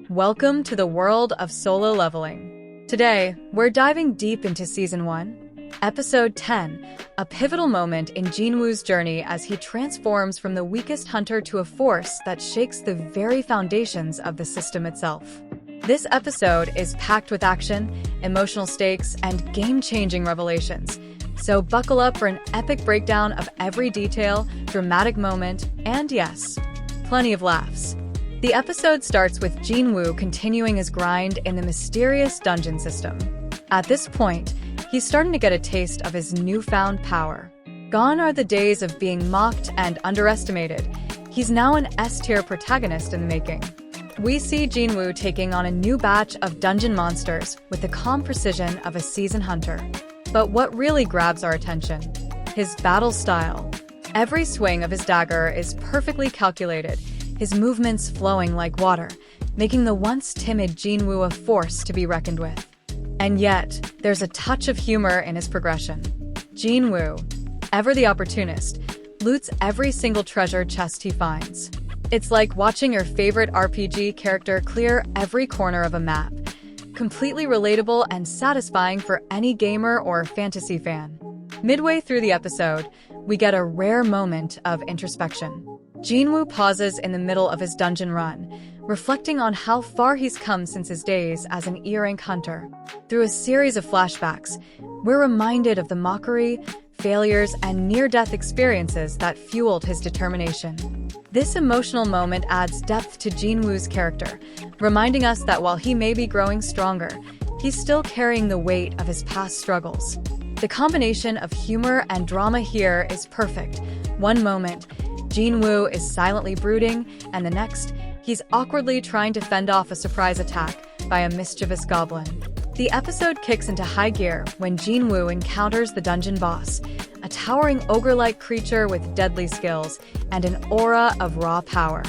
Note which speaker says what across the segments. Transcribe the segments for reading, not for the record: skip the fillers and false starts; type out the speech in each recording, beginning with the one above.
Speaker 1: Welcome to the world of solo leveling. Today, we're diving deep into Season 1, Episode 10, a pivotal moment in Jin-Woo's journey as he transforms from the weakest hunter to a force that shakes the very foundations of the system itself. This episode is packed with action, emotional stakes, and game-changing revelations. So buckle up for an epic breakdown of every detail, dramatic moment, and yes, plenty of laughs. The episode starts with Jin-Woo continuing his grind in the mysterious dungeon system. At this point, he's starting to get a taste of his newfound power. Gone are the days of being mocked and underestimated. He's now an S-tier protagonist in the making. We see Jin-Woo taking on a new batch of dungeon monsters with the calm precision of a seasoned hunter. But what really grabs our attention? His battle style. Every swing of his dagger is perfectly calculated, his movements flowing like water, making the once timid Jin-Woo a force to be reckoned with. And yet, there's a touch of humor in his progression. Jin-Woo, ever the opportunist, loots every single treasure chest he finds. It's like watching your favorite RPG character clear every corner of a map. Completely relatable and satisfying for any gamer or fantasy fan. Midway through the episode, we get a rare moment of introspection. Jin-Woo pauses in the middle of his dungeon run, reflecting on how far he's come since his days as an E-rank hunter. Through a series of flashbacks, we're reminded of the mockery, failures, and near-death experiences that fueled his determination. This emotional moment adds depth to Jin-Woo's character, reminding us that while he may be growing stronger, he's still carrying the weight of his past struggles. The combination of humor and drama here is perfect. One moment, Jin-Woo is silently brooding, and the next, he's awkwardly trying to fend off a surprise attack by a mischievous goblin. The episode kicks into high gear when Jin-Woo encounters the dungeon boss, a towering ogre-like creature with deadly skills and an aura of raw power.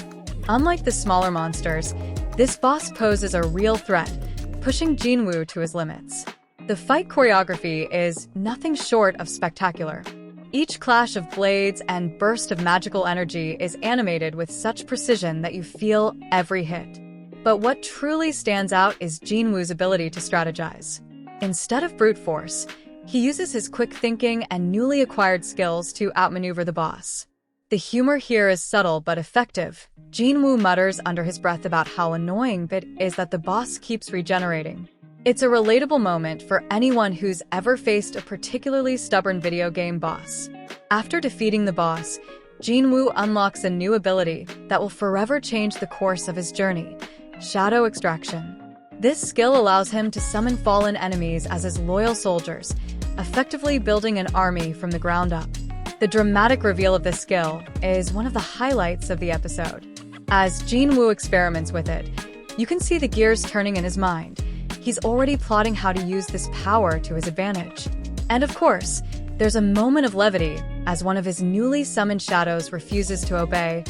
Speaker 1: Unlike the smaller monsters, this boss poses a real threat, pushing Jin-Woo to his limits. The fight choreography is nothing short of spectacular. Each clash of blades and burst of magical energy is animated with such precision that you feel every hit. But what truly stands out is Jin-Woo's ability to strategize. Instead of brute force, he uses his quick thinking and newly acquired skills to outmaneuver the boss. The humor here is subtle but effective. Jin-Woo mutters under his breath about how annoying it is that the boss keeps regenerating. It's a relatable moment for anyone who's ever faced a particularly stubborn video game boss. After defeating the boss, Jin-Woo unlocks a new ability that will forever change the course of his journey: shadow extraction. This skill allows him to summon fallen enemies as his loyal soldiers, effectively building an army from the ground up. The dramatic reveal of this skill is one of the highlights of the episode. As Jin-Woo experiments with it, you can see the gears turning in his mind. He's already plotting how to use this power to his advantage. And of course, there's a moment of levity as one of his newly summoned shadows refuses to obey,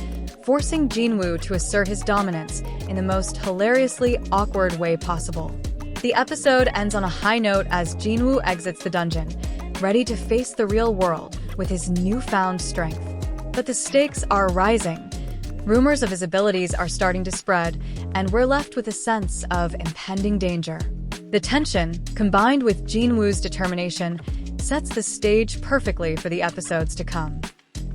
Speaker 1: forcing Jin-Woo to assert his dominance in the most hilariously awkward way possible. The episode ends on a high note as Jin-Woo exits the dungeon, ready to face the real world with his newfound strength. But the stakes are rising. Rumors of his abilities are starting to spread, and we're left with a sense of impending danger. The tension, combined with Jin-Woo's determination, sets the stage perfectly for the episodes to come.